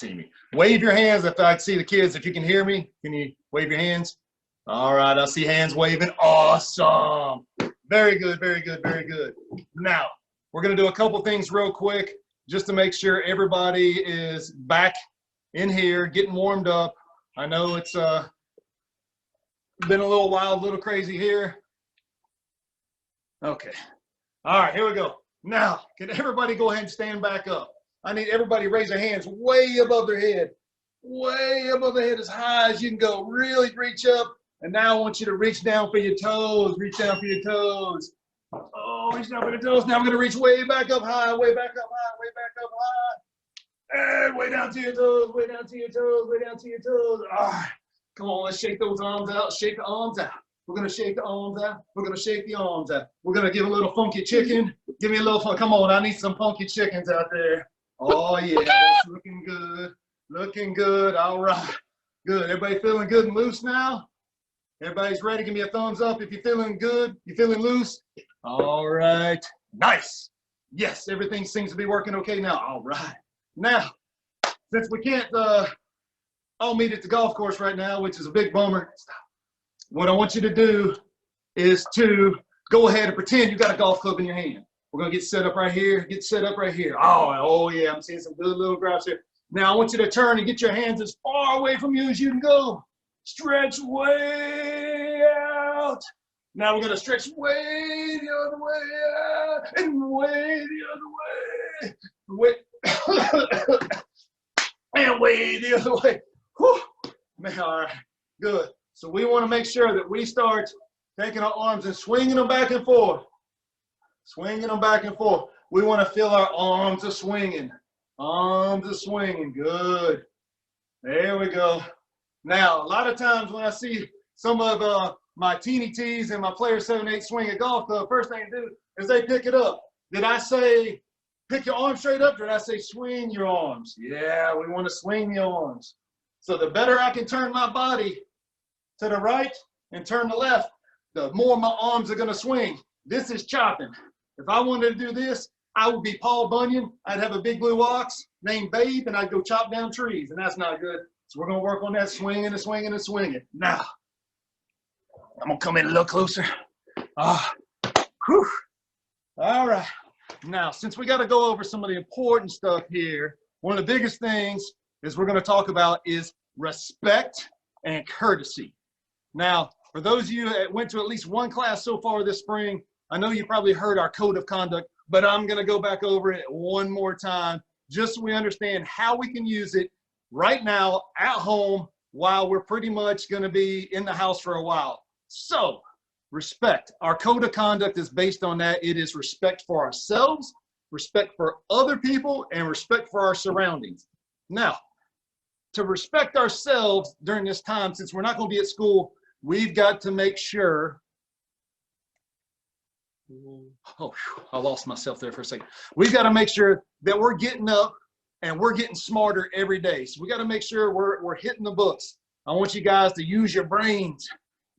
See me. Wave your hands if I see the kids. If you can hear me, can you wave your hands? All right, I see hands waving. Awesome. Very good, very good, very good. Now, we're going to do a couple things real quick just to make sure everybody is back in here, getting warmed up. I know it's been a little wild, a little crazy here. Okay. All right, here we go. Now, can everybody go ahead and stand back up? I need everybody to raise their hands way above their head. Way above the head, as high as you can go. Really reach up. And now I want you to reach down for your toes. Reach down for your toes. Oh, reach down for your toes. Now I'm going to reach way back up high, way back up high, way back up high. And way down to your toes, way down to your toes, way down to your toes. All right. Come on, let's shake those arms out. Shake the arms out. We're going to shake the arms out. We're going to shake the arms out. We're going to give a little funky chicken. Give me a little fun. Come on, I need some funky chickens out there. Oh, yeah, that's looking good. Looking good. All right. Good. Everybody feeling good and loose now? Everybody's ready? Give me a thumbs up if you're feeling good. You feeling loose? All right. Nice. Yes, everything seems to be working okay now. All right. Now, since we can't all meet at the golf course right now, which is a big bummer, what I want you to do is to go ahead and pretend you got a golf club in your hand. We're going to get set up right here. Get set up right here. Oh, yeah, I'm seeing some good little grabs here. Now, I want you to turn and get your hands as far away from you as you can go. Stretch way out. Now, we're going to stretch way the other way out and way the other way. And way the other way. Whew. Man, all right, good. So we want to make sure that we start taking our arms and swinging them back and forth. Swinging them back and forth. We want to feel our arms are swinging. Arms are swinging. Good. There we go. Now, a lot of times when I see some of my teeny tees and my player 7-8 swing a golf club, first thing they do is they pick it up. Did I say pick your arms straight up, or did I say swing your arms? Yeah, we want to swing the arms. So the better I can turn my body to the right and turn the left, the more my arms are going to swing. This is chopping. If I wanted to do this, I would be Paul Bunyan. I'd have a big blue ox named Babe, and I'd go chop down trees, and that's not good. So we're going to work on that swinging and swinging and swinging. Now, I'm going to come in a little closer. Whew. All right. Now, since we got to go over some of the important stuff here, one of the biggest things is we're going to talk about is respect and courtesy. Now, for those of you that went to at least one class so far this spring, I know you probably heard our code of conduct, but I'm going to go back over it one more time just so we understand how we can use it right now at home while we're pretty much going to be in the house for a while. So, respect. Our code of conduct is based on that. It is respect for ourselves, respect for other people, and respect for our surroundings. Now, to respect ourselves during this time, since we're not going to be at school, we've got to make sure. Oh, I lost myself there for a second. We've got to make sure that we're getting up and we're getting smarter every day. So we got to make sure we're hitting the books. I want you guys to use your brains.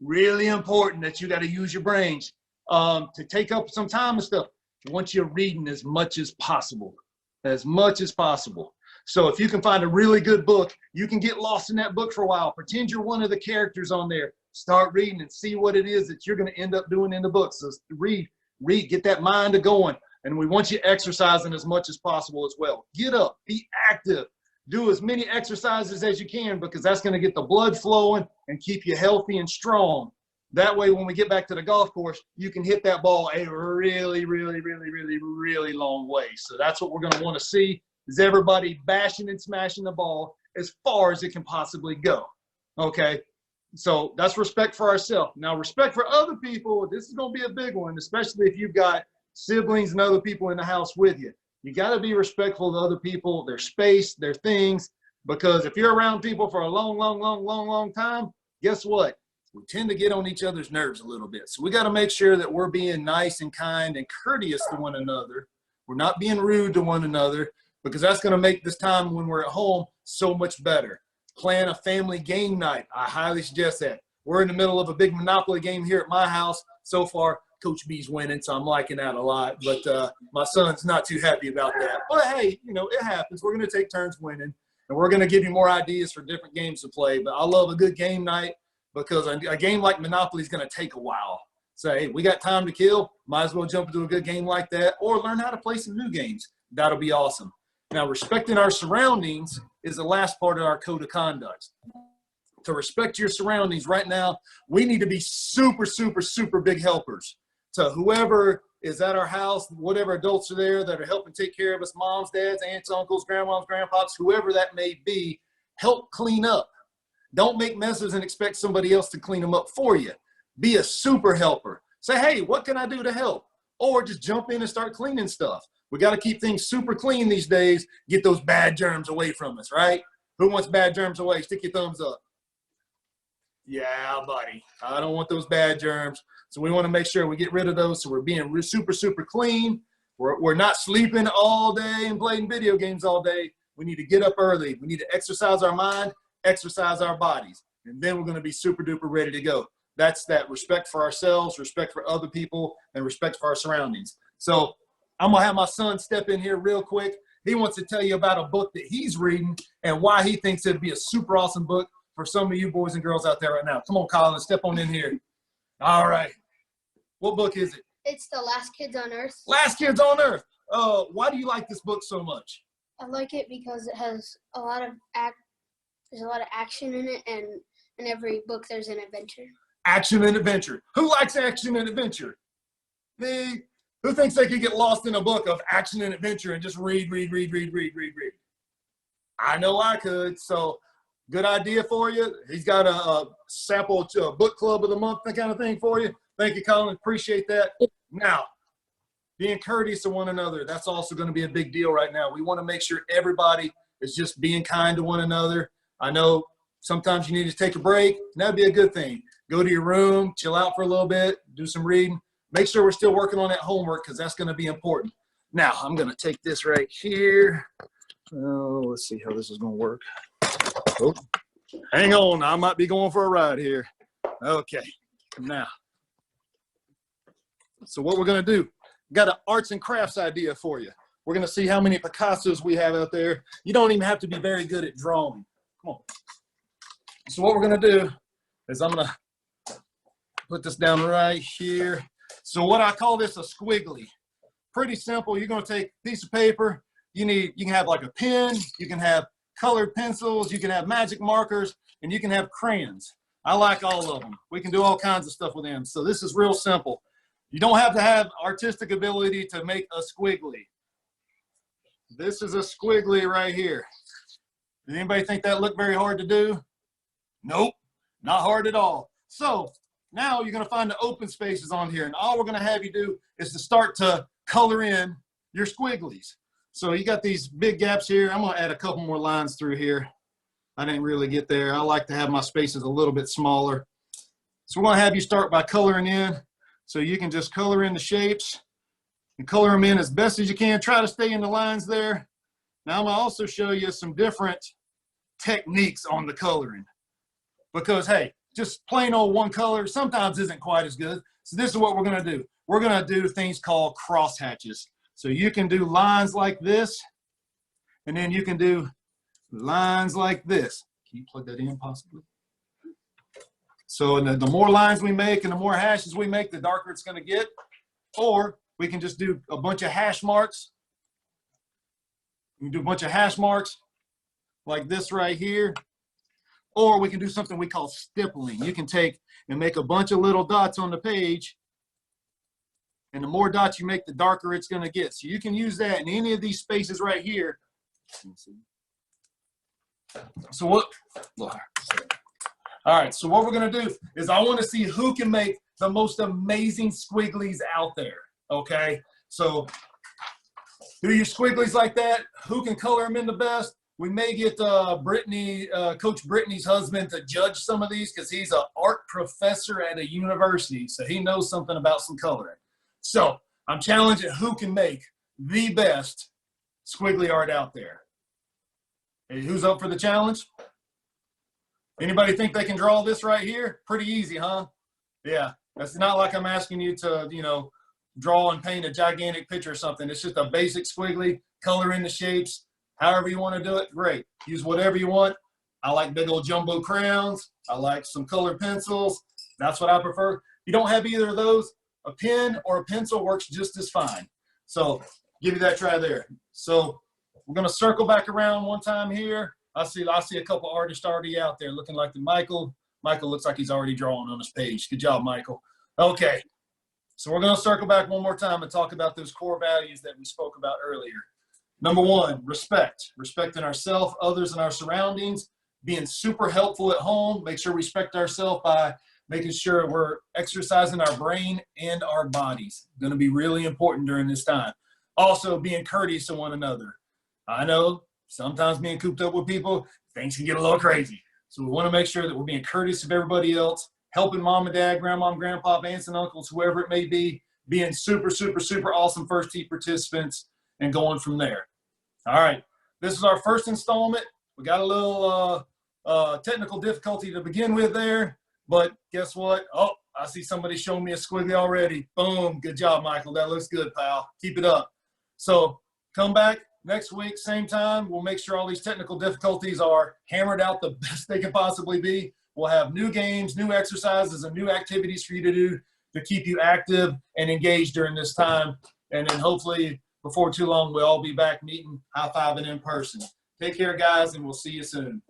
Really important that you got to use your brains to take up some time and stuff. I want you reading as much as possible. As much as possible. So if you can find a really good book, you can get lost in that book for a while. Pretend you're one of the characters on there. Start reading and see what it is that you're going to end up doing in the book. So read, get that mind going. And we want you exercising as much as possible as well. Get up, be active, do as many exercises as you can because that's going to get the blood flowing and keep you healthy and strong. That way, when we get back to the golf course, you can hit that ball a really, really, really, really, really long way. So that's what we're going to want to see is everybody bashing and smashing the ball as far as it can possibly go. Okay? So that's respect for ourselves. Now, respect for other people, this is going to be a big one, especially if you've got siblings and other people in the house with you. You got to be respectful of other people, their space, their things, because if you're around people for a long time, guess what? We tend to get on each other's nerves a little bit. So we got to make sure that we're being nice and kind and courteous to one another. We're not being rude to one another because that's going to make this time when we're at home so much better. Plan a family game night. I highly suggest that. We're in the middle of a big Monopoly game here at my house. So far, Coach B's winning, so I'm liking that a lot. But my son's not too happy about that. But, hey, you know, it happens. We're going to take turns winning. and we're going to give you more ideas for different games to play. But I love a good game night because a game like Monopoly is going to take a while. So, hey, we got time to kill. Might as well jump into a good game like that or learn how to play some new games. That'll be awesome. Now, respecting our surroundings is the last part of our code of conduct. To respect your surroundings right now, we need to be super, super, super big helpers. So whoever is at our house, whatever adults are there that are helping take care of us, moms, dads, aunts, uncles, grandmoms, grandpops, whoever that may be, help clean up. Don't make messes and expect somebody else to clean them up for you. Be a super helper. Say, hey, what can I do to help? Or just jump in and start cleaning stuff. We got to keep things super clean these days. Get those bad germs away from us, right? Who wants bad germs away? Stick your thumbs up. Yeah, buddy. I don't want those bad germs. So we want to make sure we get rid of those. So we're being super, super clean. We're not sleeping all day and playing video games all day. We need to get up early. We need to exercise our mind, exercise our bodies. And then we're going to be super duper ready to go. That's that respect for ourselves, respect for other people, and respect for our surroundings. So I'm going to have my son step in here real quick. He wants to tell you about a book that he's reading and why he thinks it'd be a super awesome book for some of you boys and girls out there right now. Come on, Colin, step on in here. All right. What book is it? It's The Last Kids on Earth. Last Kids on Earth. Why do you like this book so much? I like it because it has a lot of there's a lot of action in it, and in every book there's an adventure. Action and adventure. Who likes action and adventure? Me. Who thinks they could get lost in a book of action and adventure and just read? I know I could. So good idea for you. He's got a sample book club of the month, that kind of thing for you. Thank you, Colin. Appreciate that. Now, being courteous to one another, that's also going to be a big deal right now. We want to make sure everybody is just being kind to one another. I know sometimes you need to take a break, and that'd be a good thing. Go to your room, chill out for a little bit, do some reading. Make sure we're still working on that homework because that's going to be important. Now, I'm going to take this right here. Oh, let's see how this is going to work. Oh, hang on. I might be going for a ride here. Okay. Now, so what we're going to do, got an arts and crafts idea for you. We're going to see how many Picassos we have out there. You don't even have to be very good at drawing. Come on. So what we're going to do is I'm going to put this down right here. So what I call this a squiggly. Pretty simple. You're going to take a piece of paper. You can have like a pen. You can have colored pencils. You can have magic markers, and you can have crayons. I like all of them. We can do all kinds of stuff with them. So this is real simple. You don't have to have artistic ability to make a squiggly. This is a squiggly right here. Does anybody think that looked very hard to do? Nope, not hard at all. So now you're going to find the open spaces on here, and all we're going to have you do is to start to color in your squigglies. So you got these big gaps here. I'm going to add a couple more lines through here. I didn't really get there. I like to have my spaces a little bit smaller. So we're going to have you start by coloring in. So you can just color in the shapes and color them in as best as you can. Try to stay in the lines there. Now I'm going to also show you some different techniques on the coloring. Because, hey, just plain old one color sometimes isn't quite as good. So this is what we're going to do. We're going to do things called crosshatches. So you can do lines like this, and then you can do lines like this. Can you plug that in possibly? So the more lines we make and the more hashes we make, the darker it's going to get. Or we can just do a bunch of hash marks. We can do a bunch of hash marks like this right here. Or we can do something we call stippling. You can take and make a bunch of little dots on the page. And the more dots you make, the darker it's going to get. So you can use that in any of these spaces right here. So what? All right, so what we're going to do is I want to see who can make the most amazing squigglies out there, okay? So do your squigglies like that. Who can color them in the best? We may get Coach Brittany's husband to judge some of these because he's an art professor at a university, so he knows something about some coloring. So I'm challenging who can make the best squiggly art out there. Hey, who's up for the challenge? Anybody think they can draw this right here? Pretty easy, huh? Yeah, that's not like I'm asking you to, draw and paint a gigantic picture or something. It's just a basic squiggly, color in the shapes. However you want to do it, great. Use whatever you want. I like big old jumbo crayons. I like some colored pencils. That's what I prefer. If you don't have either of those, a pen or a pencil works just as fine. So give you that try there. So we're going to circle back around one time here. I see a couple artists already out there looking like the Michael. Michael looks like he's already drawing on his page. Good job, Michael. Okay. So we're going to circle back one more time and talk about those core values that we spoke about earlier. Number one, respect. Respecting ourselves, others, and our surroundings. Being super helpful at home. Make sure we respect ourselves by making sure we're exercising our brain and our bodies. Going to be really important during this time. Also, being courteous to one another. I know sometimes being cooped up with people, things can get a little crazy. So we want to make sure that we're being courteous of everybody else, helping mom and dad, grandma and grandpa, aunts and uncles, whoever it may be, being super, super, super awesome first heat participants and going from there. All right. This is our first installment. We got a little technical difficulty to begin with there, but guess what? Oh, I see somebody showing me a squiggly already. Boom. Good job, Michael. That looks good, pal. Keep it up. So come back next week, same time. We'll make sure all these technical difficulties are hammered out the best they can possibly be. We'll have new games, new exercises, and new activities for you to do to keep you active and engaged during this time. And then hopefully before too long, we'll all be back meeting, high-fiving in person. Take care, guys, and we'll see you soon.